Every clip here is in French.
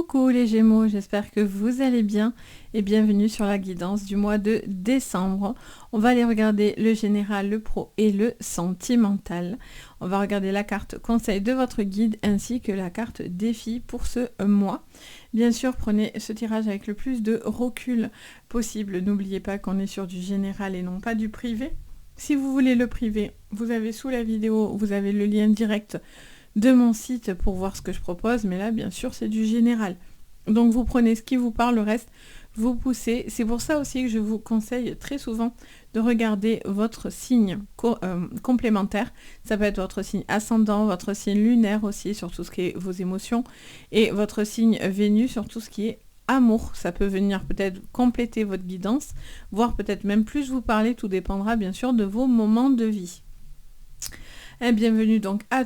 Coucou les Gémeaux, j'espère que vous allez bien et bienvenue sur la guidance du mois de décembre. On va aller regarder le général, le pro et le sentimental. On va regarder la carte conseil de votre guide ainsi que la carte défi pour ce mois. Bien sûr, prenez ce tirage avec le plus de recul possible. N'oubliez pas qu'on est sur du général et non pas du privé. Si vous voulez le privé, vous avez sous la vidéo, vous avez le lien direct de mon site pour voir ce que je propose, mais là bien sûr c'est du général, donc vous prenez ce qui vous parle, le reste vous poussez. C'est pour ça aussi que je vous conseille très souvent de regarder votre signe complémentaire. Ça peut être votre signe ascendant, votre signe lunaire aussi sur tout ce qui est vos émotions, et votre signe Vénus sur tout ce qui est amour. Ça peut venir peut-être compléter votre guidance, voire peut-être même plus vous parler, tout dépendra bien sûr de vos moments de vie. Et bienvenue donc à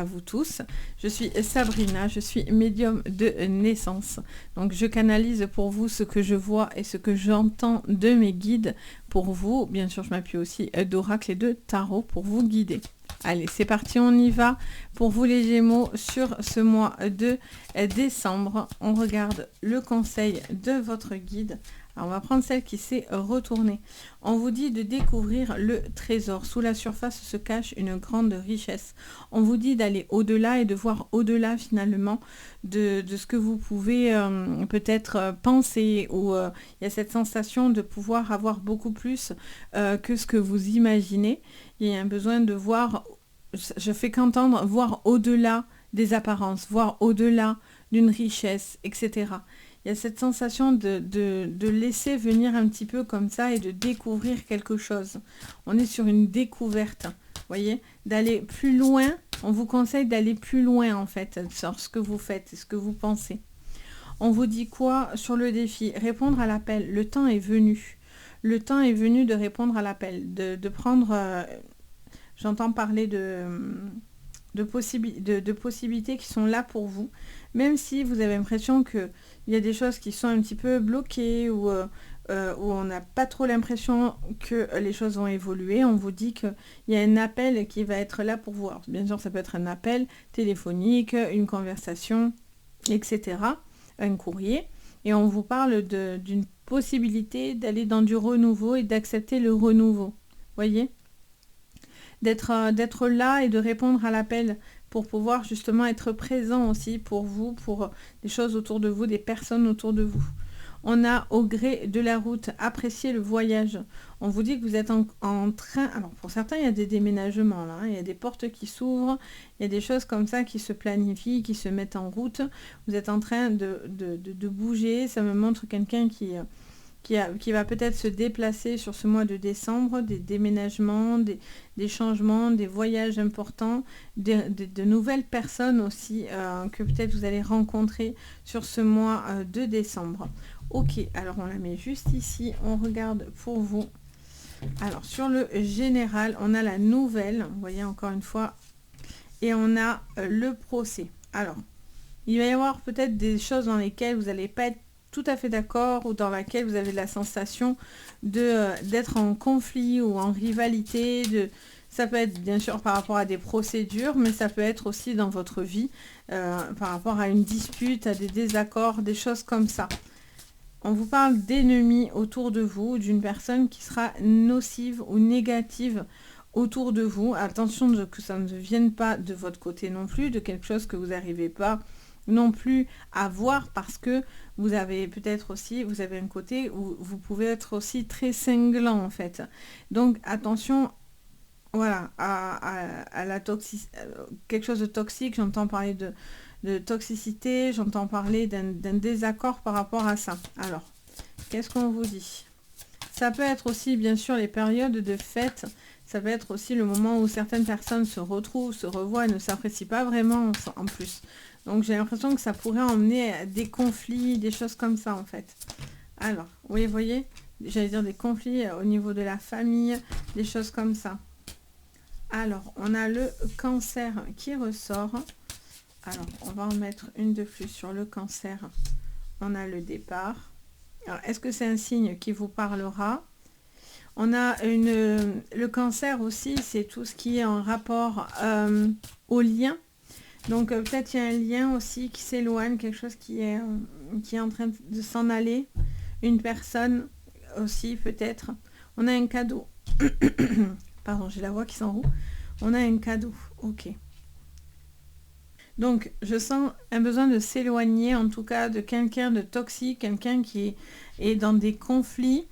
vous tous. Je suis Sabrina, je suis médium de naissance. Donc je canalise pour vous ce que je vois et ce que j'entends de mes guides pour vous. Bien sûr, je m'appuie aussi d'oracle et de tarot pour vous guider. Allez, c'est parti, on y va. Pour vous les Gémeaux, sur ce mois de décembre, on regarde le conseil de votre guide. Alors, on va prendre celle qui s'est retournée. On vous dit de découvrir le trésor. Sous la surface se cache une grande richesse. On vous dit d'aller au-delà et de voir au-delà finalement de ce que vous pouvez peut-être penser. Ou il y a cette sensation de pouvoir avoir beaucoup plus que ce que vous imaginez. Il y a un besoin de voir, je fais qu'entendre, voir au-delà des apparences, voir au-delà d'une richesse, etc. Il y a cette sensation de laisser venir un petit peu comme ça et de découvrir quelque chose. On est sur une découverte, vous voyez, d'aller plus loin. On vous conseille d'aller plus loin en fait, sur ce que vous faites, ce que vous pensez. On vous dit quoi sur le défi? Répondre à l'appel. Le temps est venu. Le temps est venu de répondre à l'appel, de prendre... j'entends parler de possibilités qui sont là pour vous, même si vous avez l'impression qu'il y a des choses qui sont un petit peu bloquées ou où on n'a pas trop l'impression que les choses vont évoluer. On vous dit qu'il y a un appel qui va être là pour vous. Alors, bien sûr, ça peut être un appel téléphonique, une conversation, etc., un courrier, et on vous parle d'une possibilité d'aller dans du renouveau et d'accepter le renouveau, voyez, d'être là et de répondre à l'appel pour pouvoir justement être présent aussi pour vous, pour des choses autour de vous, des personnes autour de vous. On a au gré de la route, apprécier le voyage. On vous dit que vous êtes en train... Alors pour certains, il y a des déménagements là, il y a des portes qui s'ouvrent, il y a des choses comme ça qui se planifient, qui se mettent en route. Vous êtes en train de bouger. Ça me montre quelqu'un qui va peut-être se déplacer sur ce mois de décembre, des déménagements, des changements, des voyages importants, de nouvelles personnes aussi que peut-être vous allez rencontrer sur ce mois de décembre. Ok, alors on la met juste ici, on regarde pour vous. Alors sur le général, on a la nouvelle, vous voyez encore une fois, et on a le procès. Alors, il va y avoir peut-être des choses dans lesquelles vous n'allez pas être tout à fait d'accord ou dans laquelle vous avez la sensation d'être en conflit ou en rivalité. Ça peut être bien sûr par rapport à des procédures, mais ça peut être aussi dans votre vie par rapport à une dispute, à des désaccords, des choses comme ça. On vous parle d'ennemis autour de vous, d'une personne qui sera nocive ou négative autour de vous. Attention que ça ne vienne pas de votre côté non plus, de quelque chose que vous n'arrivez pas non plus à voir, parce que vous avez peut-être aussi, vous avez un côté où vous pouvez être aussi très cinglant en fait. Donc attention, voilà, à la quelque chose de toxique. J'entends parler de toxicité, j'entends parler d'un désaccord par rapport à ça. Alors, qu'est-ce qu'on vous dit? Ça peut être aussi bien sûr les périodes de fête. Ça peut être aussi le moment où certaines personnes se retrouvent, se revoient et ne s'apprécient pas vraiment en plus. Donc j'ai l'impression que ça pourrait emmener à des conflits, des choses comme ça en fait. Alors, oui, vous voyez, j'allais dire des conflits au niveau de la famille, des choses comme ça. Alors, on a le cancer qui ressort. Alors, on va en mettre une de plus sur le cancer. On a le départ. Alors, est-ce que c'est un signe qui vous parlera? On a le cancer aussi, c'est tout ce qui est en rapport au lien. Donc peut-être il y a un lien aussi qui s'éloigne, quelque chose qui est en train de s'en aller. Une personne aussi peut-être. On a un cadeau. Pardon, j'ai la voix qui s'enroule. On a un cadeau, ok. Donc, je sens un besoin de s'éloigner, en tout cas, de quelqu'un de toxique, quelqu'un qui est dans des conflits,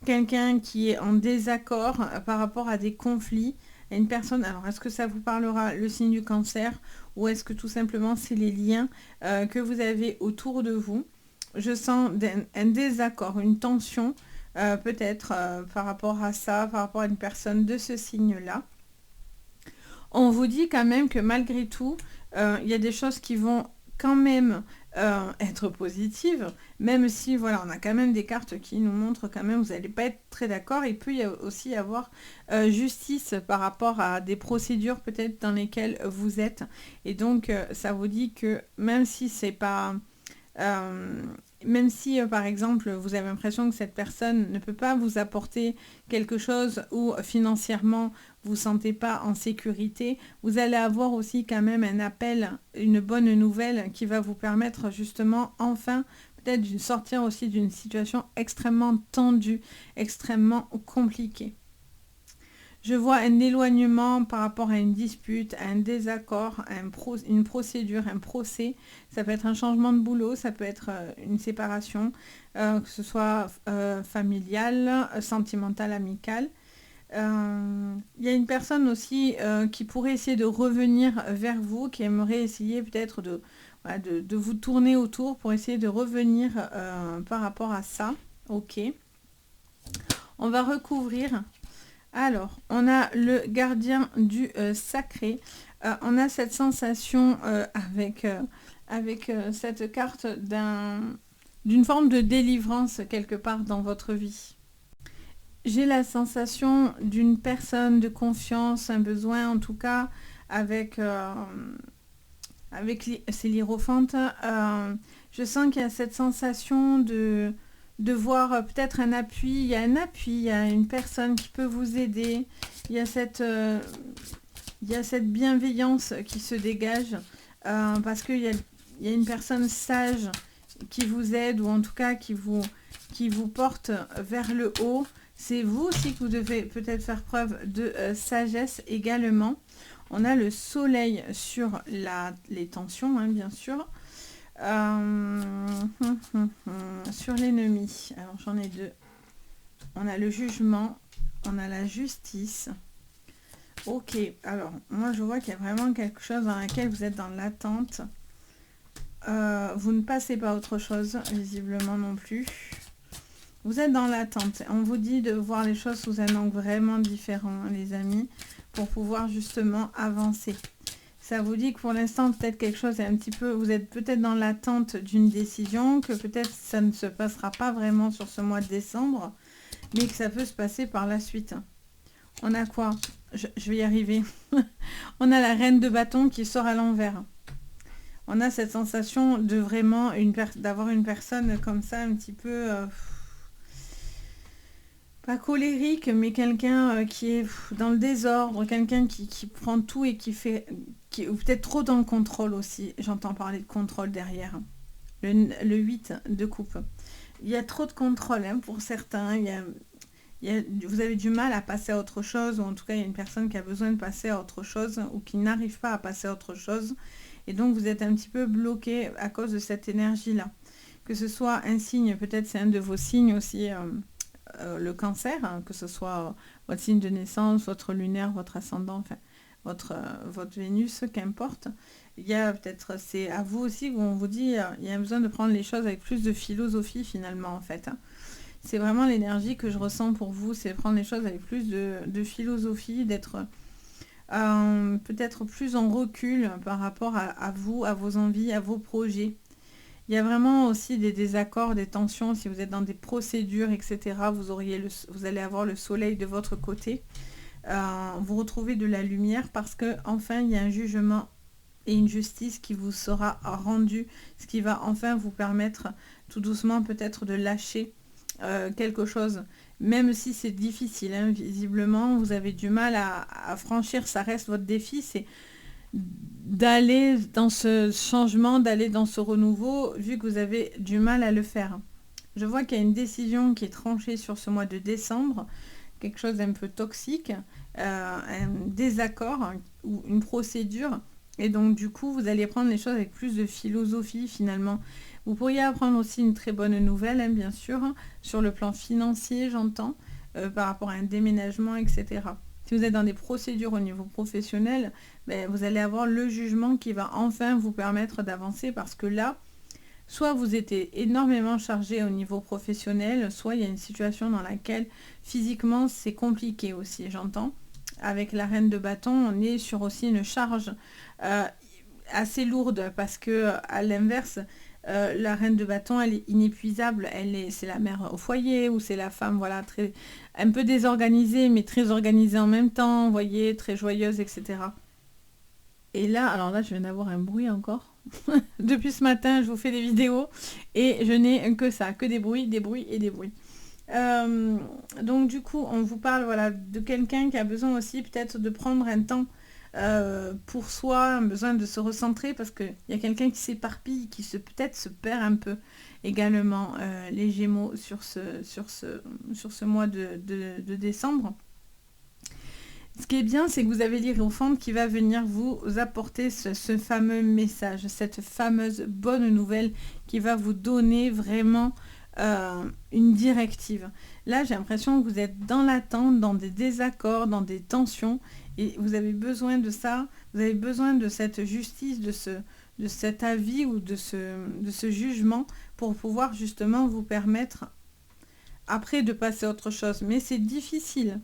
quelqu'un qui est en désaccord par rapport à des conflits, à une personne. Alors, est-ce que ça vous parlera le signe du cancer ou est-ce que tout simplement c'est les liens que vous avez autour de vous? Je sens un désaccord, une tension, peut-être par rapport à ça, par rapport à une personne de ce signe-là. On vous dit quand même que malgré tout, il y a des choses qui vont quand même être positives, même si voilà, on a quand même des cartes qui nous montrent quand même, vous n'allez pas être très d'accord. Il peut aussi y avoir justice par rapport à des procédures peut-être dans lesquelles vous êtes. Et donc, ça vous dit que même si c'est pas... même si, par exemple, vous avez l'impression que cette personne ne peut pas vous apporter quelque chose ou financièrement, vous ne vous sentez pas en sécurité, vous allez avoir aussi quand même un appel, une bonne nouvelle qui va vous permettre justement, enfin, peut-être de sortir aussi d'une situation extrêmement tendue, extrêmement compliquée. Je vois un éloignement par rapport à une dispute, à un désaccord, à une procédure, un procès. Ça peut être un changement de boulot, ça peut être une séparation, que ce soit familiale, sentimentale, amicale. Il y a une personne aussi qui pourrait essayer de revenir vers vous, qui aimerait essayer peut-être de vous tourner autour pour essayer de revenir par rapport à ça. Ok. On va recouvrir. Alors, on a le gardien du sacré. On a cette sensation avec cette carte d'une forme de délivrance quelque part dans votre vie. J'ai la sensation d'une personne de confiance, un besoin en tout cas avec ces lyrophantes. Je sens qu'il y a cette sensation de voir peut-être un appui. Il y a un appui, il y a une personne qui peut vous aider. Il y a cette bienveillance qui se dégage parce qu'il y a une personne sage qui vous aide ou en tout cas qui vous porte vers le haut. C'est vous aussi que vous devez peut-être faire preuve de sagesse également. On a le soleil sur les tensions, hein, bien sûr. Sur l'ennemi, alors j'en ai deux. On a le jugement, on a la justice. Ok, alors moi je vois qu'il y a vraiment quelque chose dans laquelle vous êtes dans l'attente. Vous ne passez pas à autre chose, visiblement non plus. Vous êtes dans l'attente. On vous dit de voir les choses sous un angle vraiment différent, hein, les amis, pour pouvoir justement avancer. Ça vous dit que pour l'instant, peut-être quelque chose est un petit peu... Vous êtes peut-être dans l'attente d'une décision, que peut-être ça ne se passera pas vraiment sur ce mois de décembre, mais que ça peut se passer par la suite. On a quoi? Je vais y arriver. On a la reine de bâton qui sort à l'envers. On a cette sensation de vraiment d'avoir une personne comme ça, un petit peu... pas colérique, mais quelqu'un qui est dans le désordre, quelqu'un qui prend tout et qui est peut-être trop dans le contrôle aussi. J'entends parler de contrôle derrière. Le 8 de coupe. Il y a trop de contrôle hein, pour certains. Vous avez du mal à passer à autre chose, ou en tout cas, il y a une personne qui a besoin de passer à autre chose, ou qui n'arrive pas à passer à autre chose. Et donc, vous êtes un petit peu bloqué à cause de cette énergie-là. Que ce soit un signe, peut-être c'est un de vos signes aussi... le cancer, hein, que ce soit votre signe de naissance, votre lunaire, votre ascendant, enfin votre Vénus, qu'importe. Il y a peut-être, c'est à vous aussi où on vous dit, il y a besoin de prendre les choses avec plus de philosophie finalement en fait. Hein. C'est vraiment l'énergie que je ressens pour vous, c'est prendre les choses avec plus de philosophie, d'être peut-être plus en recul par rapport à vous, à vos envies, à vos projets. Il y a vraiment aussi des désaccords, des tensions. Si vous êtes dans des procédures, etc., vous allez avoir le soleil de votre côté. Vous retrouvez de la lumière parce que enfin il y a un jugement et une justice qui vous sera rendue, ce qui va enfin vous permettre tout doucement peut-être de lâcher quelque chose. Même si c'est difficile, hein, visiblement, vous avez du mal à franchir, ça reste votre défi, d'aller dans ce changement, d'aller dans ce renouveau, vu que vous avez du mal à le faire. Je vois qu'il y a une décision qui est tranchée sur ce mois de décembre, quelque chose d'un peu toxique, un désaccord ou une procédure. Et donc du coup, vous allez prendre les choses avec plus de philosophie finalement. Vous pourriez apprendre aussi une très bonne nouvelle, hein, bien sûr, hein, sur le plan financier, j'entends, par rapport à un déménagement, etc. Si vous êtes dans des procédures au niveau professionnel, ben, vous allez avoir le jugement qui va enfin vous permettre d'avancer parce que là, soit vous êtes énormément chargé au niveau professionnel, soit il y a une situation dans laquelle physiquement c'est compliqué aussi, j'entends. Avec la reine de bâton, on est sur aussi une charge assez lourde parce que à l'inverse, la reine de bâton, elle est inépuisable, c'est la mère au foyer ou c'est la femme, voilà, très, un peu désorganisée mais très organisée en même temps, vous voyez, très joyeuse, etc. Et là, alors là, je viens d'avoir un bruit encore. Depuis ce matin, je vous fais des vidéos et je n'ai que ça, que des bruits et des bruits. Donc du coup, on vous parle voilà, de quelqu'un qui a besoin aussi peut-être de prendre un temps pour soi, un besoin de se recentrer parce qu'il y a quelqu'un qui s'éparpille, qui peut-être se perd un peu également, les Gémeaux sur ce mois de décembre. Ce qui est bien, c'est que vous avez l'Hiérophante qui va venir vous apporter ce fameux message, cette fameuse bonne nouvelle qui va vous donner vraiment une directive. Là, j'ai l'impression que vous êtes dans l'attente, dans des désaccords, dans des tensions, et vous avez besoin de ça, vous avez besoin de cette justice, de cet avis ou de ce jugement pour pouvoir justement vous permettre après de passer à autre chose. Mais c'est difficile.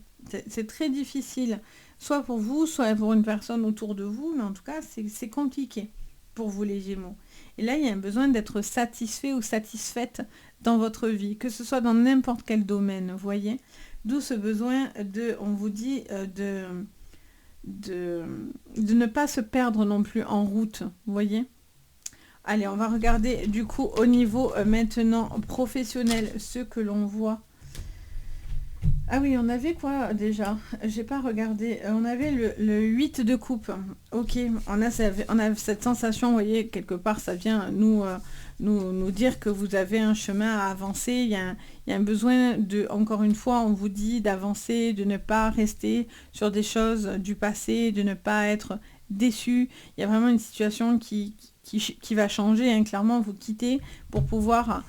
C'est très difficile, soit pour vous, soit pour une personne autour de vous, mais en tout cas, c'est compliqué pour vous les Gémeaux. Et là, il y a un besoin d'être satisfait ou satisfaite dans votre vie, que ce soit dans n'importe quel domaine, vous voyez. D'où ce besoin on vous dit, de ne pas se perdre non plus en route, vous voyez. Allez, on va regarder du coup au niveau maintenant professionnel, ce que l'on voit. Ah oui, on avait quoi déjà? J'ai pas regardé. On avait le 8 de coupe. Ok, on a cette sensation, vous voyez, quelque part, ça vient nous dire que vous avez un chemin à avancer. Il y a un besoin encore une fois, on vous dit d'avancer, de ne pas rester sur des choses du passé, de ne pas être déçu. Il y a vraiment une situation qui va changer, hein. Clairement, vous quittez pour pouvoir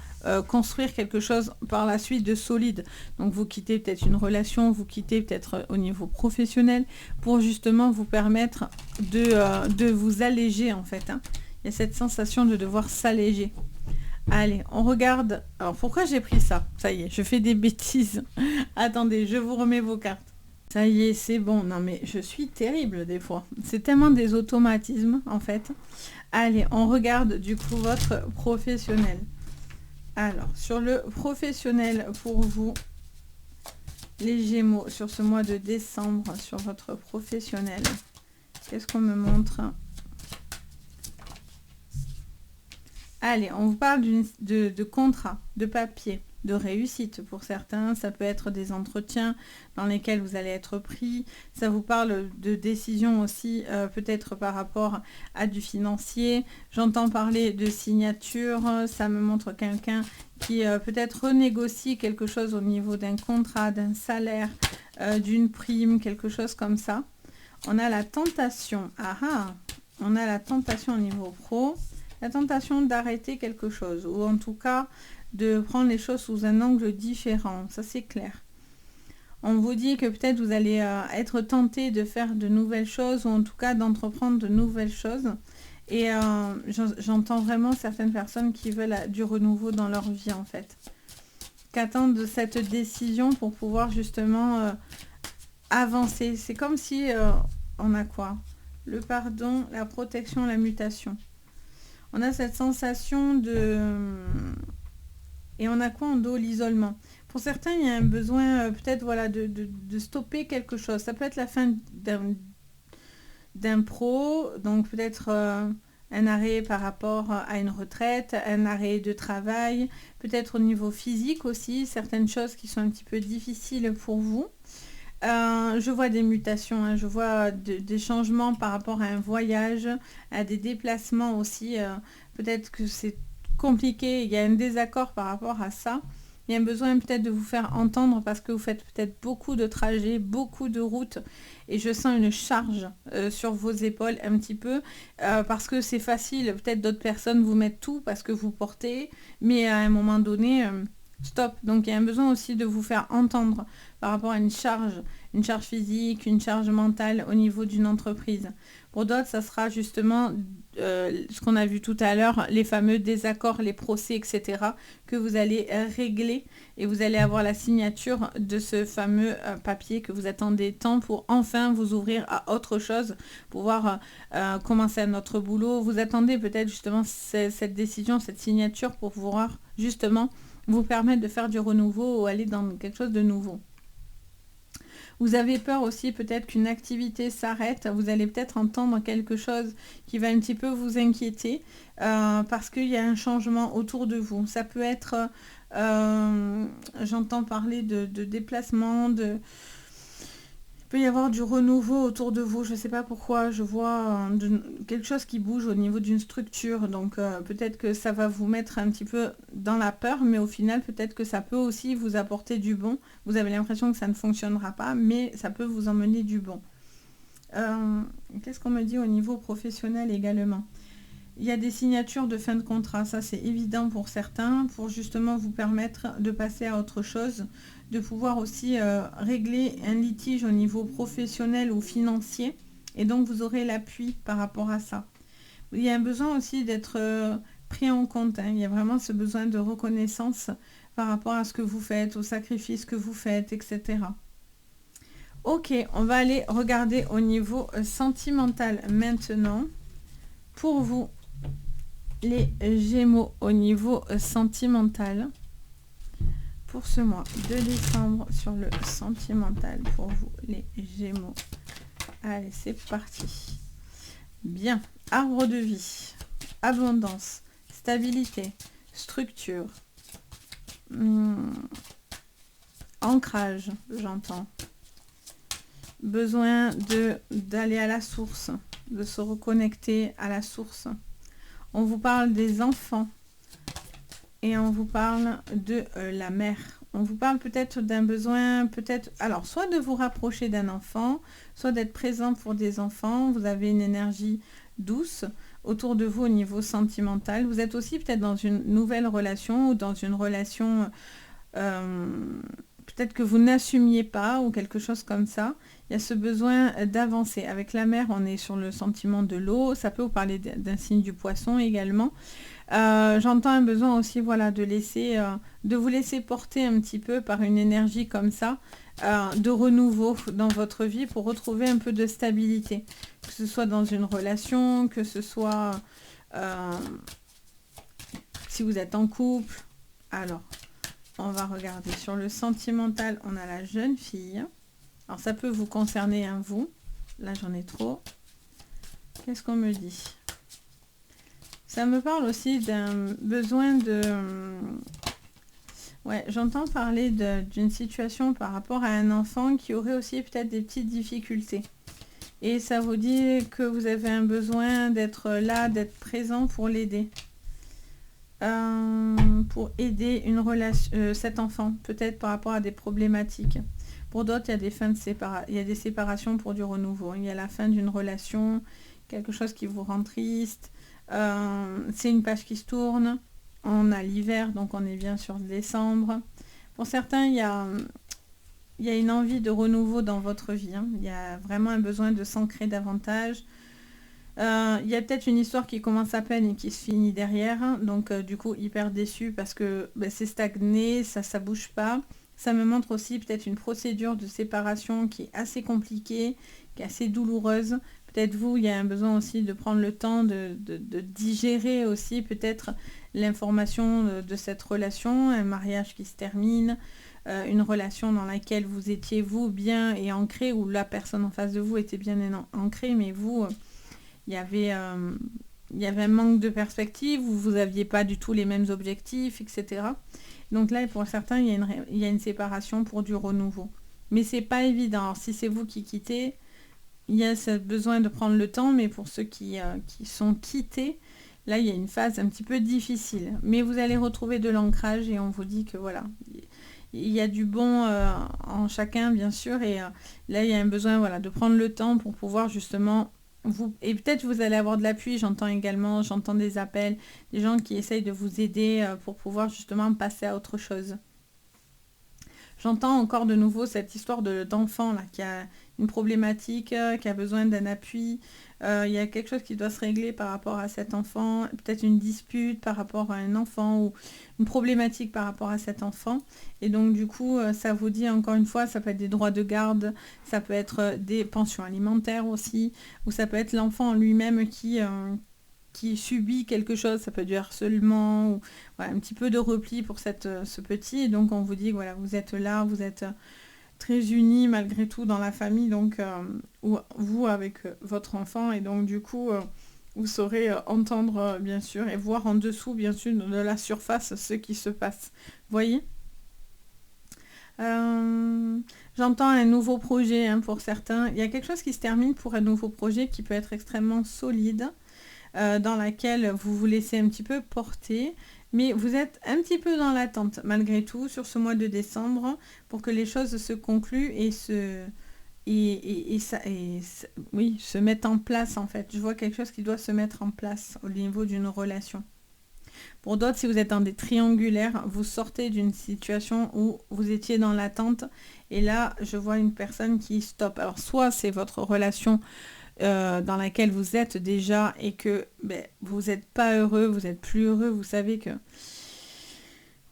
construire quelque chose par la suite de solide. Donc vous quittez peut-être une relation, vous quittez peut-être au niveau professionnel pour justement vous permettre de vous alléger en fait, hein. Il y a cette sensation de devoir s'alléger. Allez, on regarde. Alors pourquoi j'ai pris ça? Ça y est, je fais des bêtises. Attendez, je vous remets vos cartes. Ça y est, c'est bon. Non mais je suis terrible des fois. C'est tellement des automatismes en fait. Allez, on regarde du coup votre professionnel. Alors, sur le professionnel pour vous, les Gémeaux, sur ce mois de décembre, sur votre professionnel, qu'est-ce qu'on me montre? Allez, on vous parle de contrat, de papier, de réussite pour certains. Ça peut être des entretiens dans lesquels vous allez être pris. Ça vous parle de décisions aussi, peut-être par rapport à du financier. J'entends parler de signature. Ça me montre quelqu'un qui peut-être renégocie quelque chose au niveau d'un contrat, d'un salaire, d'une prime, quelque chose comme ça. On a la tentation. On a la tentation au niveau pro. La tentation d'arrêter quelque chose, ou en tout cas de prendre les choses sous un angle différent, ça c'est clair. On vous dit que peut-être vous allez être tenté de faire de nouvelles choses, ou en tout cas d'entreprendre de nouvelles choses. Et j'entends vraiment certaines personnes qui veulent du renouveau dans leur vie en fait. Qu'attendent cette décision pour pouvoir justement avancer. C'est comme si on a quoi? Le pardon, la protection, la mutation. On a cette sensation et on a quoi en dos? L'isolement. Pour certains, il y a un besoin peut-être voilà, de stopper quelque chose. Ça peut être la fin d'un pro, donc peut-être un arrêt par rapport à une retraite, un arrêt de travail, peut-être au niveau physique aussi, certaines choses qui sont un petit peu difficiles pour vous. Je vois des mutations, hein, je vois des changements par rapport à un voyage, à des déplacements aussi. Peut-être que c'est compliqué, il y a un désaccord par rapport à ça. Il y a un besoin peut-être de vous faire entendre parce que vous faites peut-être beaucoup de trajets, beaucoup de routes et je sens une charge sur vos épaules un petit peu parce que c'est facile. Peut-être d'autres personnes vous mettent tout parce que vous portez, mais à un moment donné, stop. Donc il y a un besoin aussi de vous faire entendre par rapport à une charge physique, une charge mentale au niveau d'une entreprise. Pour d'autres, ça sera justement ce qu'on a vu tout à l'heure, les fameux désaccords, les procès, etc., que vous allez régler et vous allez avoir la signature de ce fameux papier que vous attendez tant pour enfin vous ouvrir à autre chose, pouvoir commencer à notre boulot. Vous attendez peut-être justement cette décision, cette signature pour pouvoir justement vous permettre de faire du renouveau ou aller dans quelque chose de nouveau. Vous avez peur aussi peut-être qu'une activité s'arrête. Vous allez peut-être entendre quelque chose qui va un petit peu vous inquiéter parce qu'il y a un changement autour de vous. Ça peut être, j'entends parler de déplacement, il peut y avoir du renouveau autour de vous. Je ne sais pas pourquoi, je vois quelque chose qui bouge au niveau d'une structure. Donc peut-être que ça va vous mettre un petit peu dans la peur, mais au final, peut-être que ça peut aussi vous apporter du bon. Vous avez l'impression que ça ne fonctionnera pas, mais ça peut vous emmener du bon. Qu'est-ce qu'on me dit au niveau professionnel également ? Il y a des signatures de fin de contrat, ça c'est évident pour certains, pour justement vous permettre de passer à autre chose, de pouvoir aussi régler un litige au niveau professionnel ou financier, et donc vous aurez l'appui par rapport à ça. Il y a un besoin aussi d'être pris en compte, hein. Il y a vraiment ce besoin de reconnaissance par rapport à ce que vous faites, aux sacrifices que vous faites, etc. Ok, on va aller regarder au niveau sentimental maintenant. Pour vous, les Gémeaux au niveau sentimental pour ce mois de décembre sur le sentimental pour vous les Gémeaux. Allez, c'est parti. Bien, arbre de vie, abondance, stabilité, structure, ancrage, j'entends. Besoin d'aller à la source, de se reconnecter à la source. On vous parle des enfants et on vous parle de la mère. On vous parle peut-être d'un besoin, alors soit de vous rapprocher d'un enfant, soit d'être présent pour des enfants. Vous avez une énergie douce autour de vous au niveau sentimental. Vous êtes aussi peut-être dans une nouvelle relation ou dans une relation peut-être que vous n'assumiez pas ou quelque chose comme ça. Il y a ce besoin d'avancer. Avec la mer, on est sur le sentiment de l'eau. Ça peut vous parler d'un signe du poisson également. J'entends un besoin aussi, voilà, de vous laisser porter un petit peu par une énergie comme ça, de renouveau dans votre vie pour retrouver un peu de stabilité. Que ce soit dans une relation, que ce soit si vous êtes en couple. Alors, on va regarder. Sur le sentimental, on a la jeune fille. Alors, ça peut vous concerner, hein, vous. Là, j'en ai trop. Qu'est-ce qu'on me dit ? Ça me parle aussi d'un besoin de... Ouais, j'entends parler d'une situation par rapport à un enfant qui aurait aussi peut-être des petites difficultés. Et ça vous dit que vous avez un besoin d'être là, d'être présent pour l'aider. Pour aider une relation, cet enfant, peut-être par rapport à des problématiques. Pour d'autres, il y a des séparations pour du renouveau. Il y a la fin d'une relation, quelque chose qui vous rend triste. C'est une page qui se tourne. On a l'hiver, donc on est bien sur décembre. Pour certains, il y a une envie de renouveau dans votre vie, hein. Il y a vraiment un besoin de s'ancrer davantage. Il y a peut-être une histoire qui commence à peine et qui se finit derrière, hein. Donc du coup hyper déçu parce que c'est stagné, ça bouge pas. Ça me montre aussi peut-être une procédure de séparation qui est assez compliquée, qui est assez douloureuse. Peut-être vous, il y a un besoin aussi de prendre le temps de digérer aussi peut-être l'information de cette relation, un mariage qui se termine, une relation dans laquelle vous étiez vous bien et ancré, ou la personne en face de vous était bien ancrée, mais vous, il y avait un manque de perspective, vous n'aviez pas du tout les mêmes objectifs, etc. Donc là, pour certains, il y a une séparation pour du renouveau. mais c'est pas évident. Alors, si c'est vous qui quittez, il y a ce besoin de prendre le temps, mais pour ceux qui sont quittés, là, il y a une phase un petit peu difficile. Mais vous allez retrouver de l'ancrage et on vous dit que voilà, il y a du bon en chacun, bien sûr. Et là, il y a un besoin voilà, de prendre le temps pour pouvoir justement... Et peut-être vous allez avoir de l'appui, j'entends des appels, des gens qui essayent de vous aider pour pouvoir justement passer à autre chose. J'entends encore de nouveau cette histoire d'enfant là, qui a une problématique, qui a besoin d'un appui. Il y a quelque chose qui doit se régler par rapport à cet enfant, peut-être une dispute par rapport à un enfant ou une problématique par rapport à cet enfant. Et donc du coup, ça vous dit encore une fois, ça peut être des droits de garde, ça peut être des pensions alimentaires aussi, ou ça peut être l'enfant lui-même qui subit quelque chose, ça peut être du harcèlement ou voilà, un petit peu de repli pour ce petit. Et donc on vous dit que voilà, vous êtes là, vous êtes très unis malgré tout dans la famille, donc vous avec votre enfant. Et donc du coup, vous saurez entendre bien sûr et voir en dessous bien sûr de la surface ce qui se passe. Voyez j'entends un nouveau projet pour certains. Il y a quelque chose qui se termine pour un nouveau projet qui peut être extrêmement solide. Dans laquelle vous vous laissez un petit peu porter, mais vous êtes un petit peu dans l'attente malgré tout sur ce mois de décembre pour que les choses se concluent et se mettent en place en fait. Je vois quelque chose qui doit se mettre en place au niveau d'une relation. Pour d'autres, si vous êtes dans des triangulaires, vous sortez d'une situation où vous étiez dans l'attente et là, je vois une personne qui stoppe. Alors soit c'est votre relation dans laquelle vous êtes déjà et que vous n'êtes pas heureux, vous n'êtes plus heureux, vous savez que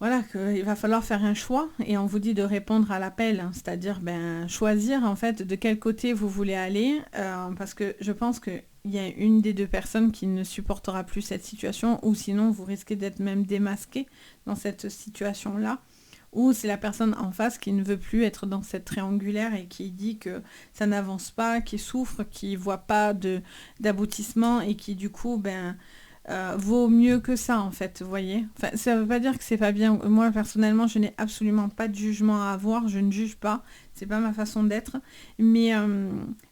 voilà, qu'il va falloir faire un choix et on vous dit de répondre à l'appel, c'est-à-dire choisir en fait de quel côté vous voulez aller parce que je pense qu'il y a une des deux personnes qui ne supportera plus cette situation ou sinon vous risquez d'être même démasqué dans cette situation-là. Ou c'est la personne en face qui ne veut plus être dans cette triangulaire et qui dit que ça n'avance pas, qui souffre, qui ne voit pas d'aboutissement et qui du coup vaut mieux que ça en fait, vous voyez. Enfin, ça ne veut pas dire que c'est pas bien. Moi personnellement, je n'ai absolument pas de jugement à avoir, je ne juge pas, c'est pas ma façon d'être. Mais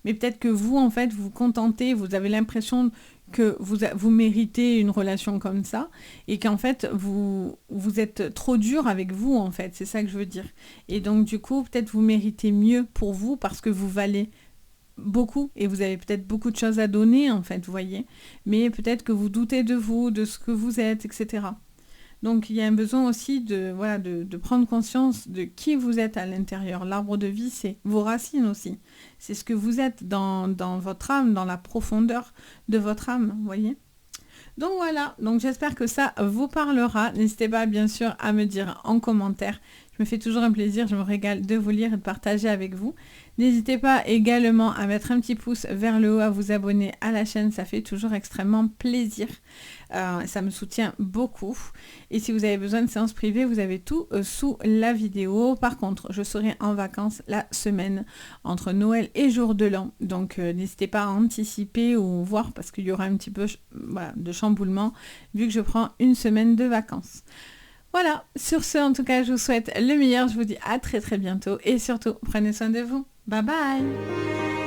peut-être que vous en fait, vous vous contentez, vous avez l'impression que vous méritez une relation comme ça et qu'en fait vous êtes trop dur avec vous en fait, c'est ça que je veux dire. Et donc du coup peut-être vous méritez mieux pour vous parce que vous valez beaucoup et vous avez peut-être beaucoup de choses à donner en fait, vous voyez, mais peut-être que vous doutez de vous, de ce que vous êtes, etc. Donc il y a un besoin aussi de prendre conscience de qui vous êtes à l'intérieur. L'arbre de vie, c'est vos racines aussi. C'est ce que vous êtes dans votre âme, dans la profondeur de votre âme, vous voyez. Donc voilà, donc j'espère que ça vous parlera. N'hésitez pas bien sûr à me dire en commentaire. Je me fais toujours un plaisir, je me régale de vous lire et de partager avec vous. N'hésitez pas également à mettre un petit pouce vers le haut, à vous abonner à la chaîne, ça fait toujours extrêmement plaisir. Ça me soutient beaucoup. Et si vous avez besoin de séances privées, vous avez tout sous la vidéo. Par contre, je serai en vacances la semaine entre Noël et jour de l'an. Donc n'hésitez pas à anticiper ou voir parce qu'il y aura un petit peu de chamboulement vu que je prends une semaine de vacances. Voilà, sur ce, en tout cas, je vous souhaite le meilleur. Je vous dis à très très bientôt et surtout, prenez soin de vous. Bye bye!